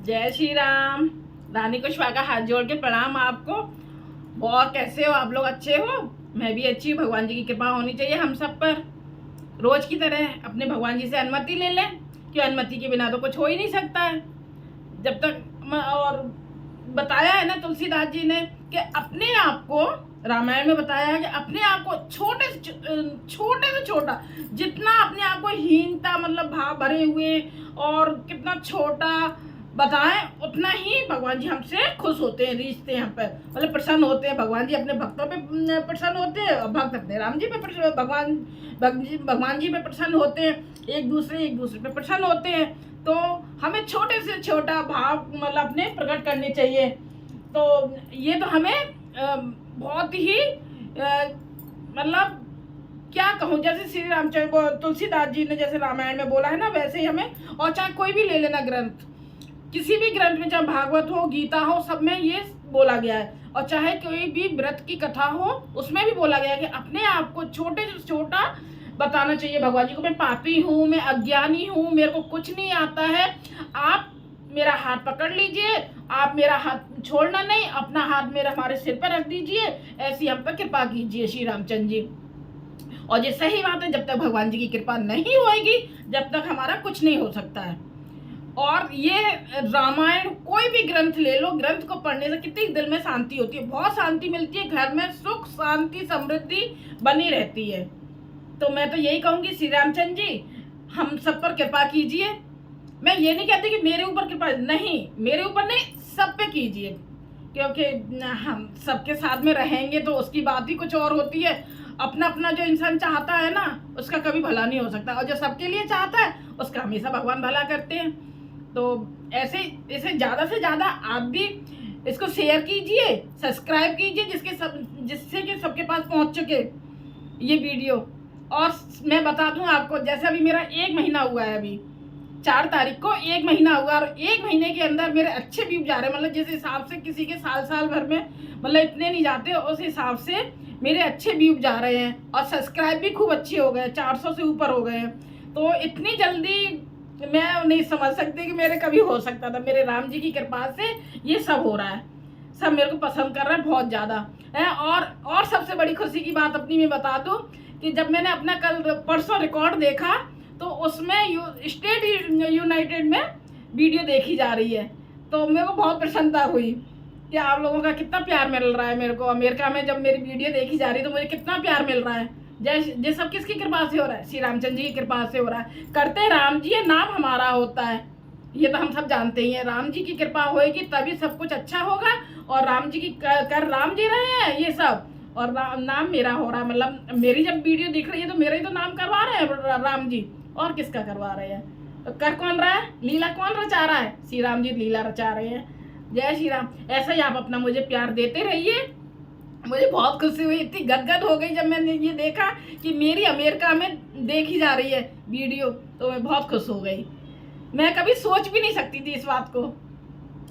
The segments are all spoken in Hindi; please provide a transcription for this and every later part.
जय श्री राम। रानी कुशवाहा का हाथ जोड़ के प्रणाम आपको। बहुत कैसे हो आप लोग? अच्छे हो? मैं भी अच्छी हूँ। भगवान जी की कृपा होनी चाहिए हम सब पर। रोज की तरह अपने भगवान जी से अनुमति ले लें कि अनुमति के बिना तो कुछ हो ही नहीं सकता है। जब तक और बताया है ना तुलसीदास जी ने कि अपने आप को, रामायण में बताया है कि अपने आप को छोटे से छोटा, जितना अपने आप को हीनता मतलब भाव भरे हुए और कितना छोटा बताएं उतना ही भगवान जी हमसे खुश होते हैं, रीझते हैं हम पर, मतलब प्रसन्न होते हैं। भगवान जी अपने भक्तों पे प्रसन्न होते हैं और भक्त अपने राम जी पे भगवान जी पे प्रसन्न होते हैं। एक दूसरे पे प्रसन्न होते हैं। तो हमें छोटे से छोटा भाव मतलब अपने प्रकट करने चाहिए। तो ये तो हमें बहुत ही मतलब क्या कहूँ, जैसे श्री रामचंद्र तुलसीदास जी ने जैसे रामायण में बोला है ना, वैसे ही हमें, और चाहे कोई भी ले लेना ग्रंथ, किसी भी ग्रंथ में, चाहे भागवत हो, गीता हो, सब में ये बोला गया है। और चाहे कोई भी व्रत की कथा हो, उसमें भी बोला गया है कि अपने आप को छोटे से छोटा बताना चाहिए भगवान जी को। मैं पापी हूँ, मैं अज्ञानी हूँ, मेरे को कुछ नहीं आता है, आप मेरा हाथ पकड़ लीजिए, आप मेरा हाथ छोड़ना नहीं, अपना हाथ मेरा हमारे सिर पर रख दीजिए, ऐसी हम पर कृपा कीजिए श्री रामचंद्र जी। और ये सही बात है, जब तक भगवान जी की कृपा नहीं होगी, जब तक हमारा कुछ नहीं हो सकता है। और ये रामायण कोई भी ग्रंथ ले लो, ग्रंथ को पढ़ने से कितनी दिल में शांति होती है, बहुत शांति मिलती है, घर में सुख शांति समृद्धि बनी रहती है। तो मैं तो यही कहूँगी श्री रामचंद्र जी हम सब पर कृपा कीजिए। मैं ये नहीं कहती कि मेरे ऊपर कृपा, नहीं, मेरे ऊपर नहीं, सब पे कीजिए, क्योंकि हम सबके साथ में रहेंगे तो उसकी बात ही कुछ और होती है। अपना अपना जो इंसान चाहता है ना, उसका कभी भला नहीं हो सकता, और जो सबके लिए चाहता है उसका हमेशा भगवान भला करते हैं। तो ऐसे इसे ज़्यादा से ज़्यादा आप भी इसको शेयर कीजिए, सब्सक्राइब कीजिए, जिससे कि सबके पास पहुंच चुके ये वीडियो। और मैं बता दूं आपको, जैसे अभी मेरा 1 महीना हुआ है, अभी 4 तारीख को 1 महीना हुआ, और 1 महीने के अंदर मेरे अच्छे व्यूज जा रहे हैं। मतलब जिस हिसाब से किसी के साल भर में मतलब इतने नहीं जाते, उस हिसाब से मेरे अच्छे व्यूज जा रहे हैं। और सब्सक्राइब भी खूब अच्छे हो गए, 400 से ऊपर हो गए हैं। तो इतनी जल्दी मैं नहीं समझ सकती कि मेरे कभी हो सकता था। मेरे राम जी की कृपा से ये सब हो रहा है, सब मेरे को पसंद कर रहे हैं बहुत ज़्यादा है। और सबसे बड़ी खुशी की बात अपनी मैं बता दूं कि जब मैंने अपना कल परसों रिकॉर्ड देखा, तो उसमें स्टेट यूनाइटेड में वीडियो देखी जा रही है। तो मेरे को बहुत प्रसन्नता हुई कि आप लोगों का कितना प्यार मिल रहा है मेरे को। अमेरिका में जब मेरी वीडियो देखी जा रही है तो मुझे कितना प्यार मिल रहा है। जय सब किसकी कृपा से हो रहा है? श्री रामचंद्र जी की कृपा से हो रहा है। करते राम जी, ये नाम हमारा होता है, ये तो हम सब जानते ही हैं। राम जी की कृपा होएगी तभी सब कुछ अच्छा होगा। और राम जी की कर राम जी रहे हैं ये सब, और नाम मेरा हो रहा है। मतलब मेरी जब वीडियो दिख रही है तो मेरा ही तो नाम करवा रहे हैं राम जी, और किसका करवा रहे हैं? तो कर कौन रहा है? लीला कौन रचा रहा है? श्री राम जी लीला रचा रहे हैं। जय श्री राम। ऐसा ही आप अपना मुझे प्यार देते रहिए। मुझे बहुत खुशी हुई, इतनी गदगद हो गई जब मैंने ये देखा कि मेरी अमेरिका में देखी जा रही है वीडियो, तो मैं बहुत खुश हो गई। मैं कभी सोच भी नहीं सकती थी इस बात को।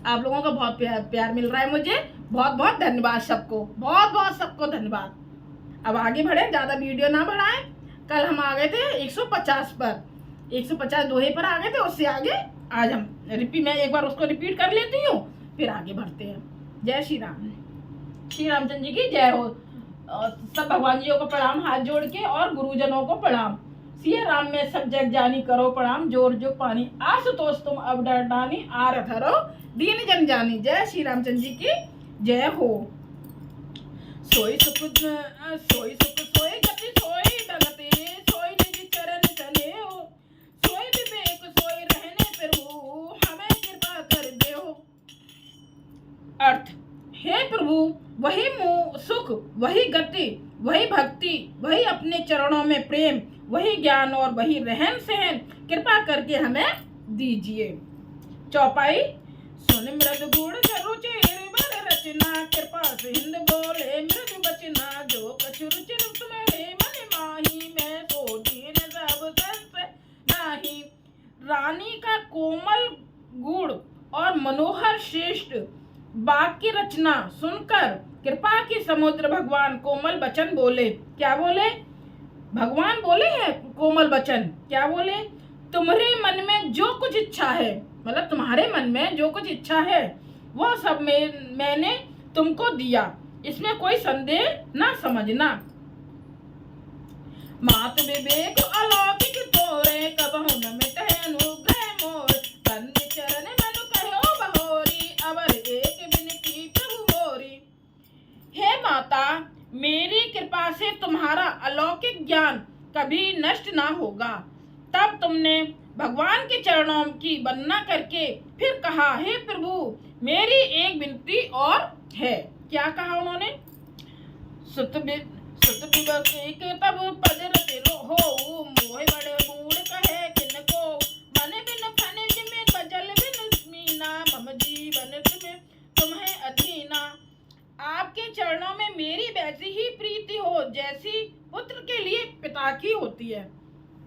आप लोगों का बहुत प्यार मिल रहा है मुझे। बहुत बहुत धन्यवाद सबको, बहुत बहुत सबको धन्यवाद। अब आगे बढ़े, ज़्यादा वीडियो ना बढ़ाएं। कल हम आ गए थे 150 पर, 150 दोहे पर आ गए थे। उससे आगे आज हम मैं एक बार उसको रिपीट कर लेती हूँ, फिर आगे बढ़ते हैं। जय श्री राम। श्री रामचंद्र जी की जय हो। सब भगवान जी को प्रणाम हाथ जोड़ के, और गुरुजनों को प्रणाम। सिया राम में सब जग जानी करो प्रणाम, जोर जो पानी आशुतोष तुम अब डरदानी, आरथ हरो दीन जन जानी। जय श्री रामचंद्र जी की जय हो। सोई सुख सोई गति सोई भगति, सोई निज चरण चले हो, सोई विवेक सोई रहने प्रभु, हमें कृपा कर दे हो। अर्थ, हे प्रभु, वही सुख, वही गति, वही भक्ति, वही अपने चरणों में प्रेम, वही ज्ञान और वही रहन सहन कृपा करके हमें दीजिए। चौपाई। सुन मृद गुण रुचिर बर रचना, कृपा सिंध बोले मृदु बचना, जो कछु रुचि तुम्हें मन माही, मैं सो दीन सब संस नाही। रानी का कोमल गुण और मनोहर श्रेष्ठ वाक्य रचना सुनकर कृपा की समुद्र भगवान कोमल वचन बोले। क्या बोले? भगवान बोले हैं कोमल वचन। क्या बोले? तुम्हारे मन में जो कुछ इच्छा है मतलब तुम्हारे मन में जो कुछ इच्छा है वो सब मैंने तुमको दिया, इसमें कोई संदेह ना समझना। मात विवेक अलौकिक तोरे, कबहु न मिटे अनुग्रह मोर। बंदी चरण मनु कहो बहोरी, अवर एक बिनती प्रभु मोरी। हे माता, मेरी कृपा से तुम्हारा अलौकिक ज्ञान कभी नष्ट ना होगा। तब तुमने भगवान के चरणों की वंदना करके फिर कहा, हे प्रभु, मेरी एक विनती और है। क्या कहा उन्होंने? सुत विवसिक तब पद रचिलो हो, मोहि बड़े मूढ़ कहे किनको। मन बिन खनिज में बजल बिन मीना, मम जीवन तुम्हें अधीना। आपके चरणों में मेरी वैसी ही प्रीति हो जैसी पुत्र के लिए पिता की होती है।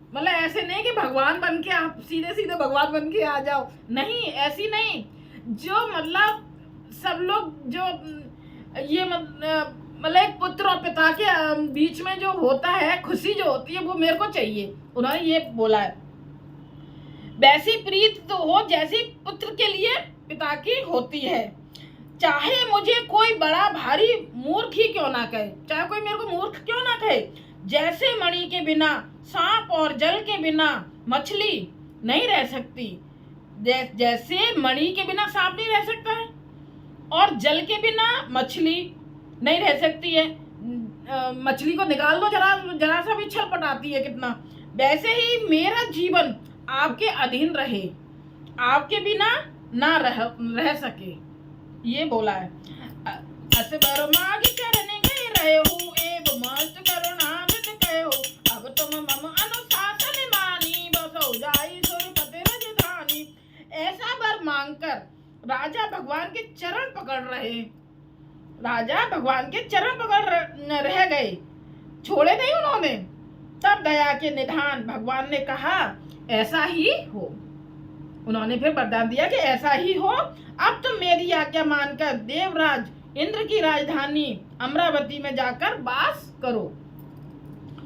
मतलब ऐसे नहीं कि भगवान बन के आप सीधे सीधे भगवान बन के आ जाओ, नहीं, ऐसी नहीं। जो मतलब सब लोग जो ये मतलब एक पुत्र और पिता के बीच में जो होता है खुशी जो होती है वो मेरे को चाहिए। उन्होंने ये बोला है, वैसी प्रीत तो हो जैसी पुत्र के लिए पिता की होती है। चाहे मुझे कोई बड़ा भारी मूर्ख ही क्यों ना कहे, चाहे कोई मेरे को मूर्ख क्यों ना कहे। जैसे मणि के बिना सांप और जल के बिना मछली नहीं रह सकती, जैसे मणि के बिना सांप नहीं रह सकता है और जल के बिना मछली नहीं रह सकती है। मछली को निकाल दो, जरा सा भी छलपटाती है कितना, वैसे ही मेरा जीवन आपके अधीन रहे, आपके बिना ना रह सके, ये बोला है। असबर माग चरण गए रहे हो, एव मस्त करुणामृत कहो। अब तुम मम अनुशासन मानी, बसो जाई सुरपति राजधानी। ऐसा वर मांगकर राजा भगवान के चरण पकड़ रहे, राजा भगवान के चरण पकड़ रह गए, छोड़े नहीं उन्होंने। तब दया के निधान भगवान ने कहा, ऐसा ही हो। उन्होंने फिर वरदान दिया कि ऐसा ही हो। अब तुम मेरी आज्ञा मानकर देवराज इंद्र की राजधानी अमरावती में जाकर वास करो।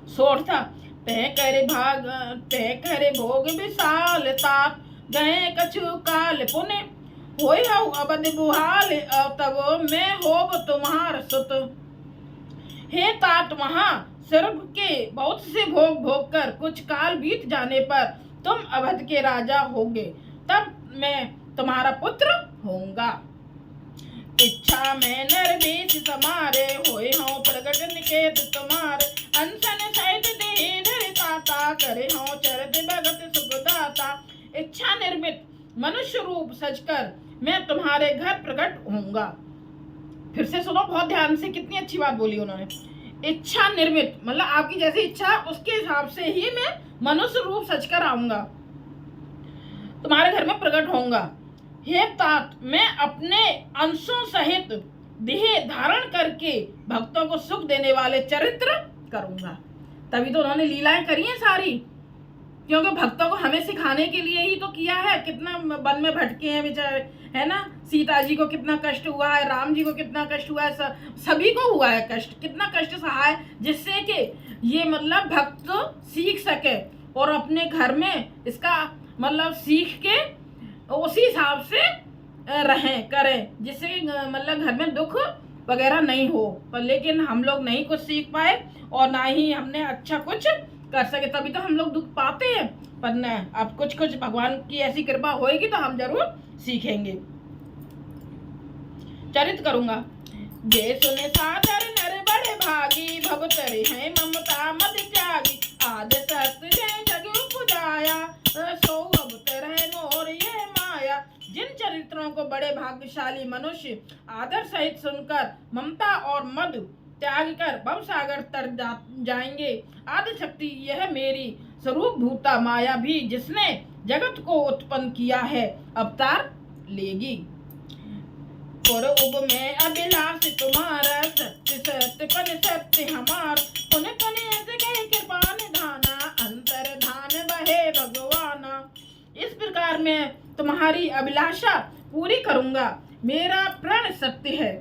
सोठ था, तय करे भोग विशाल तात, गए कछु काल पुण्य होय हऊ अबद बुहाल, तब मैं होब तुम्हार सुत। हे तात, वहां स्वर्ग के बहुत से भोग कर कुछ काल बीत जाने पर तुम अवध के राजा होगे, तब मैं तुम्हारा पुत्र होऊंगा। इच्छा में नरवेश समारे, होय हूँ प्रगट निकेत तुम्हार। अनशन सहित देह धरि ताता, करे हूँ चरित भगत सुखदाता। इच्छा निर्मित मनुष्य रूप सजकर मैं तुम्हारे घर प्रकट होऊंगा। फिर से सुनो बहुत ध्यान से, कितनी अच्छी बात बोली उन्होंने। इच्छा निर्मित मतलब आपकी जैसी इच्छा उसके हिसाब से ही मैं मनुष्य रूप सजकर आऊंगा, तुम्हारे घर में प्रकट होऊंगा। हे तात, मैं अपने अंशों सहित देह धारण करके भक्तों को सुख देने वाले चरित्र करूंगा। तभी तो उन्होंने लीलाएं करी हैं सारी, क्योंकि भक्तों को हमें सिखाने के लिए ही तो किया है। कितना वन में भटके हैं बेचारे, है ना। सीता जी को कितना कष्ट हुआ है, राम जी को कितना कष्ट हुआ है, सभी को हुआ है कष्ट, कितना कष्ट सहा है, जिससे कि ये मतलब भक्त सीख सके और अपने घर में इसका मतलब सीख के उसी हिसाब से रहें करें, जिससे मतलब घर में दुख वगैरह नहीं हो। पर लेकिन हम लोग नहीं कुछ सीख पाए और ना ही हमने अच्छा कुछ कर सके, तभी तो हम लोग दुख पाते हैं। पर न, अब कुछ कुछ भगवान की ऐसी कृपा होएगी तो हम जरूर सीखेंगे। चरित करूंगा। जे सुने सादर नर बड़े भागी, भवतरे हैं ममता मद त्यागी। आद सत्य जय जग उपजाया, सो अवतर है मोर ये माया। जिन चरित्रों को बड़े भाग्यशाली मनुष्य आदर सहित सुनकर ममता और मद त्याग कर भव सागर तर जाएंगे। आदि शक्ति यह मेरी स्वरूप भूता माया भी, जिसने जगत को उत्पन्न किया है, अवतार लेगी। और उब में अभिलाष तुम्हारा, सत्य सत्य पन सत्य हमार। पुन पुन ऐसे कहे कृपा निधाना, अंतर धान बहे भगवाना। इस प्रकार मैं तुम्हारी अभिलाषा पूरी करूंगा। मेरा प्रण सत्य है,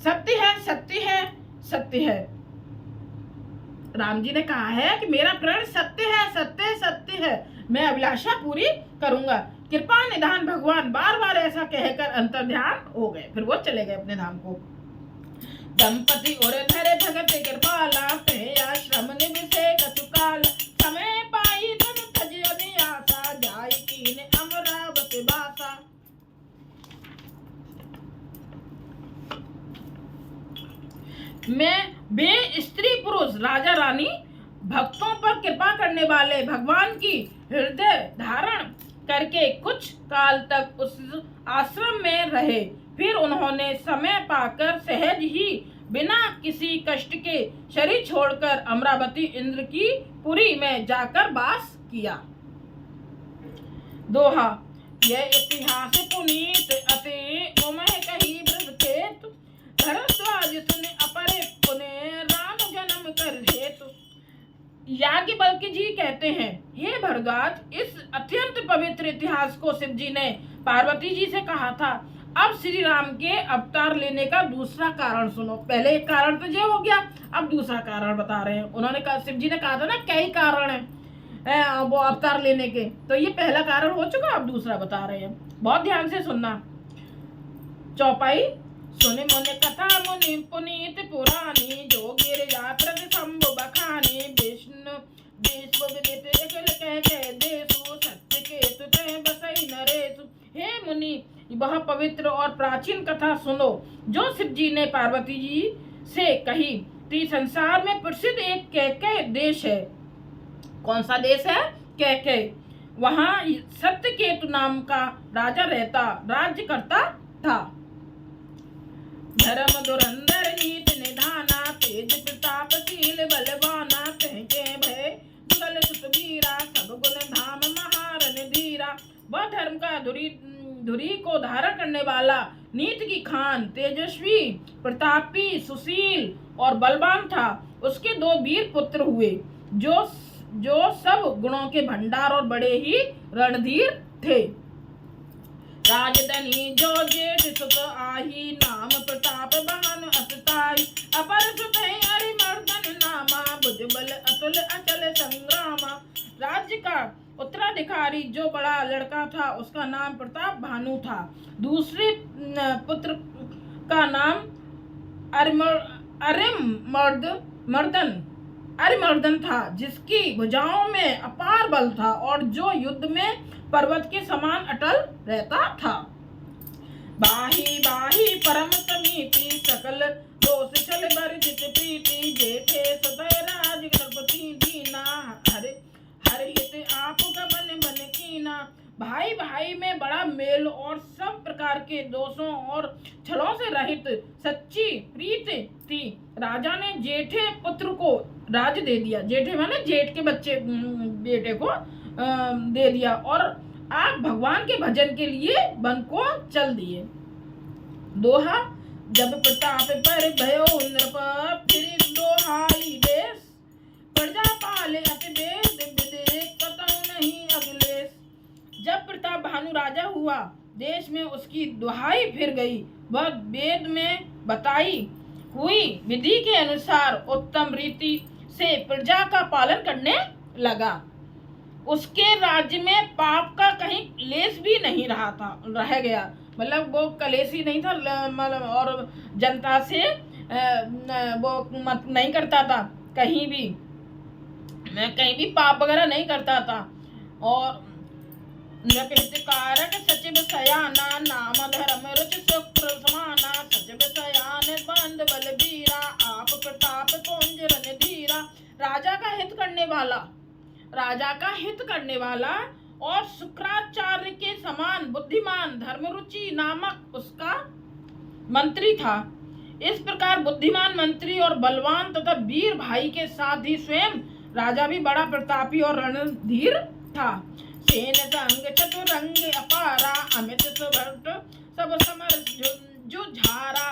सत्य है, सत्य है, सत्य है। राम जी ने कहा है कि मेरा प्रण सत्य है, सत्य सत्य है। मैं अभिलाषा पूरी करूंगा। कृपा निधान भगवान बार बार ऐसा कहकर अंतर्ध्यान हो गए, फिर वो चले गए अपने धाम को। दंपति और धरे भगत कृपाला, कहे आश्रम निवसे कचुकाल, समय पाई तन तज आशा, जाय कीन अमरावति बासा। मैं बे स्त्री पुरुष राजा रानी भक्तों पर कृपा करने वाले भगवान की हृदय धारण करके कुछ काल तक उस आश्रम में रहे। फिर उन्होंने समय पाकर सहज ही बिना किसी कष्ट के शरीर छोड़कर अमरावती इंद्र की पुरी में जाकर वास किया। दोहा। यह इतिहास पुनीत अति उमह कही बृहखेत, भरद्वाज सुन अपरे पुण्य राम जन्म कर हेतु। याज्ञवल्क्य जी कहते हैं, हे भरद्वाज, इस अत्यंत पवित्र इतिहास को शिव जी ने पार्वती जी से कहा था। अब श्री राम के अवतार लेने का दूसरा कारण सुनो। पहले एक कारण तो ये हो गया, अब दूसरा कारण बता रहे हैं। उन्होंने कहा, शिव जी ने कहा था ना कई कारण है वो अवतार लेने के, तो ये पहला कारण हो चुका, अब दूसरा बता रहे हैं। बहुत ध्यान से सुनना। चौपाई। सुनि मुनि कथा मुनि पुनीत पुरानी, जो गिरिजा प्रद शंभु बखानी, विष्णु विश्व विदित अखिल कह देसु, सत्य केतु तह बसई नरेसु। हे मुनि, वह पवित्र और प्राचीन कथा सुनो जो शिव जी ने पार्वती जी से कही थी। संसार में प्रसिद्ध एक कैकेय देश है। कौन सा देश है? कैकेय। वहाँ सत्यकेतु नाम का राजा राज्य करता था। धर्म धुरंधर नीत निधाना, तेज प्रतापशील बलवाना, तहके भय जुगल सुत वीरा, सब गुण धाम महारन धीरा। वह धर्म का धुरी को धारण करने वाला, नीति की खान, तेजस्वी, प्रतापी, सुशील और बलवान था। उसके 2 वीर पुत्र हुए जो सब गुणों के भंडार और बड़े ही रणधीर थे। राजधनी जो जेठ सुत आही, नाम प्रताप बहन असताई, अपर सुत हरिमर्दन नामा, भुजबल अतुल अचल संग्रामा। राज्य का उत्तराधिकारी जो बड़ा लड़का था उसका नाम प्रताप भानु था। दूसरे पुत्र का नाम अरिमर्दन था, जिसकी भुजाओं में अपार बल था और जो युद्ध में पर्वत के समान अटल रहता था। बाही बाही परम समीति, सकल दोष छल वर्जित प्रीति, जेठे सदय राज गणपति दीना, हर हित आप गबन बन कीना। भाई भाई में बड़ा मेल और सब प्रकार के दोषों और छलों से रहित सच्ची प्रीति थी। राजा ने जेठे पुत्र को राज दे दिया। जेठे माने जेठ के बेटे को दे दिया और आप भगवान के भजन के लिए वन को चल दिए। दोहा। जब प्रताप पर भयो नृप, फिर दोहाई देश, प्रजा पाले अति वेद विदेश, कतहु नहीं अखिलेश। जब प्रताप भानु राजा हुआ, देश में उसकी दुहाई फिर गई। वह वेद में बताई हुई विधि के अनुसार उत्तम रीति से प्रजा का पालन करने लगा। उसके राज्य में पाप का कहीं लेस भी नहीं रह गया। मतलब वो कलेशी नहीं था, मतलब और जनता से वो मत नहीं करता था, कहीं भी पाप वगैरह नहीं करता था। और कारक सचिव सयाना, नाम धर्म रुचि शुक्र समाना, सचिव सयान बंद बलबीरा, आप प्रताप पुंज रणधीरा। राजा का हित करने वाला और शुक्राचार्य के समान बुद्धिमान धर्मरुचि नामक उसका मंत्री था। इस प्रकार बुद्धिमान मंत्री और बलवान तथा वीर भाई के साथ ही स्वयं राजा भी बड़ा प्रतापी और रणधीर था। सेन संग चतुरंग अपारा, अमित सुभट सब समर जुझारा,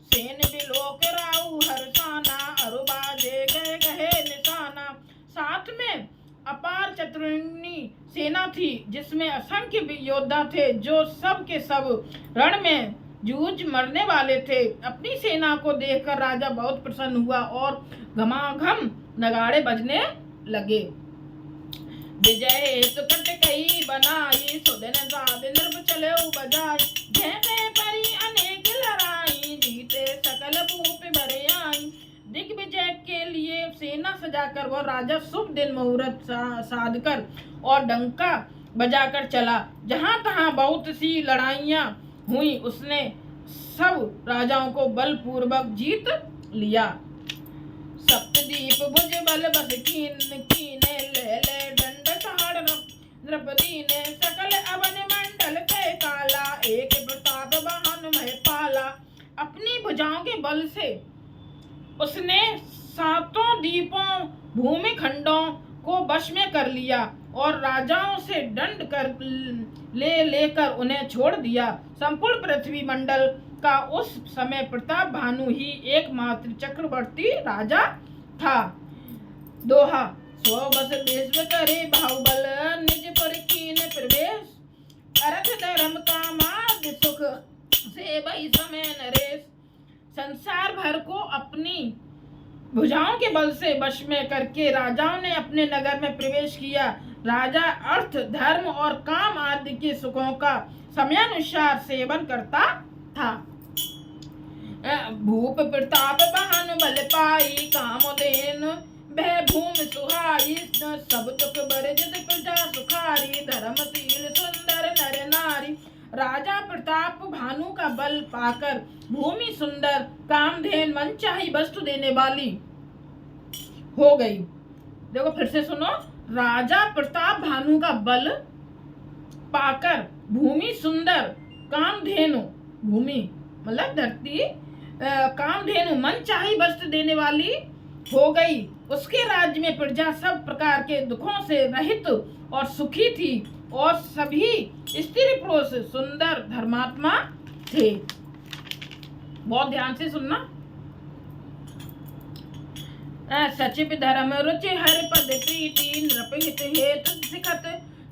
सेन बिलोक राउ हर्षाना, अरुबाजे गहे निशाना। साथ में अपार चतुरंगी सेना थी जिसमें असंख्य योद्धा थे जो सब के सब रण में जूझ मरने वाले थे। अपनी सेना को देखकर राजा बहुत प्रसन्न हुआ और घमाघम नगाड़े बजने लगे। विजय सुकट कई बनाई सुदिन साध नृप चले बजाई जैसे परी अनेक लड़ाई जीते सकल भूप भरे आई। दिग्विजय के लिए सेना सजाकर वह राजा शुभ दिन मुहूर्त साध कर और डंका बजाकर चला। जहां तहां बहुत सी लड़ाइयां हुई उसने सब राजाओं को बलपूर्वक जीत लिया। सप्तदीप भुज बल बस कीने ले ले दंड ठाड़ द्रौपदी ने सकल अवन मंडल के काला एक प्रताप वाहन मह पाला। अपनी भुजाओं के बल से उसने सातों द्वीपों भूमि खंडों को वश में कर लिया और राजाओं से दंड कर लेकर उन्हें छोड़ दिया। संपूर्ण पृथ्वी मंडल का उस समय प्रताप भानु ही एकमात्र चक्रवर्ती राजा था। दोहा सो बस विश्व करे बाहुबल निज पर कीन प्रवेश अर्थ धर्म का मार्ग सुख से वही समय नरेश। संसार भर को अपनी भुजाओं के बल से वश में करके राजाओं ने अपने नगर में प्रवेश किया। राजा अर्थ धर्म और काम आदि के सुखों का समयानुसार सेवन करता था। भूप प्रताप वाहन बल पाई कामधेन वह भूमि सुहाई सब दुख बरजित प्रजा सुखारी धर्मशील सुंदर नर नारी। राजा प्रताप भानु का बल पाकर भूमि सुंदर कामधेन मनचाही वस्तु देने वाली हो गई। देखो फिर से सुनो, राजा प्रताप भानु का बल पाकर भूमि सुंदर कामधेनु भूमि मतलब धरती कामधेनु मनचाही वस्तु देने वाली हो गई। उसके राज्य में प्रजा सब प्रकार के दुखों से रहित और सुखी थी और सभी स्त्री पुरुष सुंदर धर्मात्मा थे। बहुत ध्यान से सुनना। सचिव धर्म रुचि हर पद प्रीति नृपहित हेतु सिखत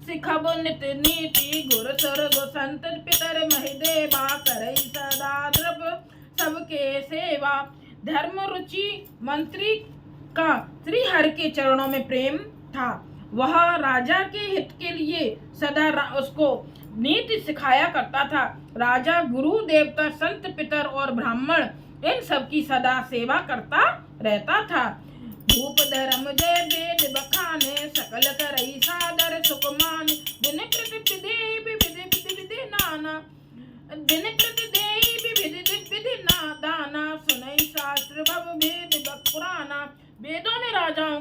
सिखब नित नीति गुर सुर गो संत पितर महिदेवा करई सदा द्रव सबके सेवा। धर्म रुचि मंत्री का श्री हरि के चरणों में प्रेम था। वह राजा के हित के लिए सदा उसको नीति सिखाया करता था। राजा गुरु देवता संत पितर और ब्राह्मण इन सब की सदा सेवा करता रहता था। भूप धर्म जय वेद बखाने सकल करई सादर सुकुमान दिन प्रति देवी विधि नाना दिन प्रति देवी विधि दाना सुनई शास्त्र भव भेद पुराना। वेदों में राजाओं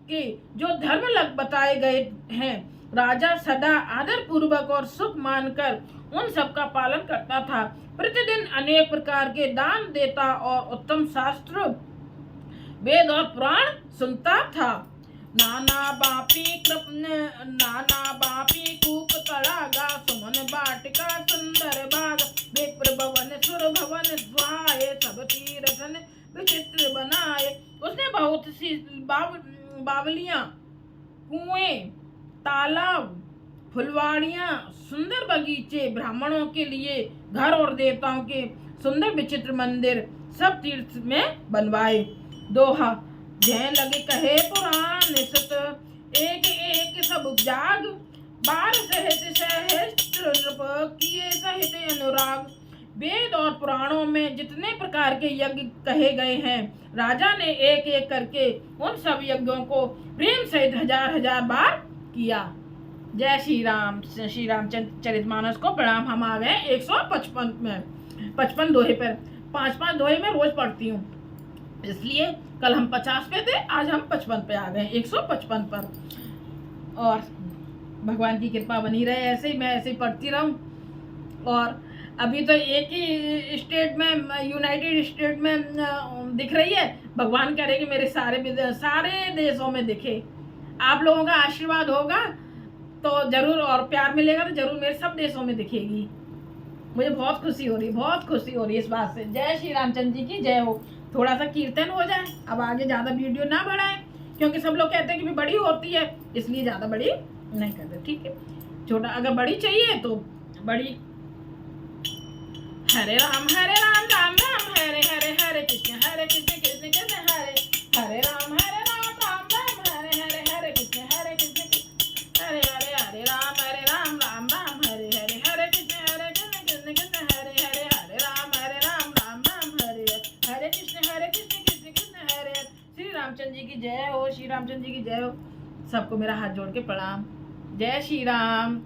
के जो धर्म लग बताए गए हैं राजा सदा आदर पूर्वक और सुख मानकर उन सब का पालन करता था। प्रतिदिन अनेक प्रकार के दान देता और उत्तम शास्त्र वेद और पुराण सुनता था। नाना बापी कूप तड़ागा सुमन बाटिका सुंदर बाग विप्र भवन सुर भवन सुहाए सब तीरथन विचित्र बनाए। उसने बहुत सी बावलियां कुएं तालाब फुलवाड़ियां सुंदर बगीचे ब्राह्मणों के लिए घर और देवताओं के सुंदर विचित्र मंदिर सब तीर्थ में बनवाए। दोहा जय लगे कहे पुराण सत एक एक सब जाग बार सहित सहस्त्र नृप किए सहित अनुराग। वेद और पुराणों में जितने प्रकार के यज्ञ कहे गए हैं राजा ने एक एक करके उन सब यज्ञों को प्रेम सहित हजार हजार बार किया। जय श्री राम चरितमानस को प्रणाम। हम आ गए 155 में 55 दोहे पर। 5-5 दोहे में रोज पढ़ती हूँ इसलिए कल हम 50 पे थे आज हम 55 पे आ गए 155 पर। और भगवान की कृपा बनी रहे ऐसे ही मैं ऐसे ही पढ़ती रहूँ। और अभी तो एक ही स्टेट में यूनाइटेड स्टेट में दिख रही है। भगवान कह रहे कि मेरे सारे देशों में दिखे। आप लोगों का आशीर्वाद होगा तो जरूर और प्यार मिलेगा तो जरूर मेरे सब देशों में दिखेगी। मुझे बहुत खुशी हो रही है इस बात से। जय श्री रामचंद्र जी की जय हो। थोड़ा सा कीर्तन हो जाए। अब आगे ज़्यादा वीडियो ना बढ़ाएं क्योंकि सब लोग कहते हैं कि बड़ी होती है इसलिए ज़्यादा बड़ी नहीं करते। ठीक है, छोटा अगर बड़ी चाहिए तो बड़ी। हरे राम राम राम हरे हरे हरे कृष्ण कृष्ण कृष्ण हरे हरे राम राम राम हरे हरे हरे कृष्ण कृष्ण रामचंद्र जी की जय हो, श्री रामचंद्र जी की जय हो। सबको मेरा हाथ जोड़ के प्रणाम। जय श्री राम।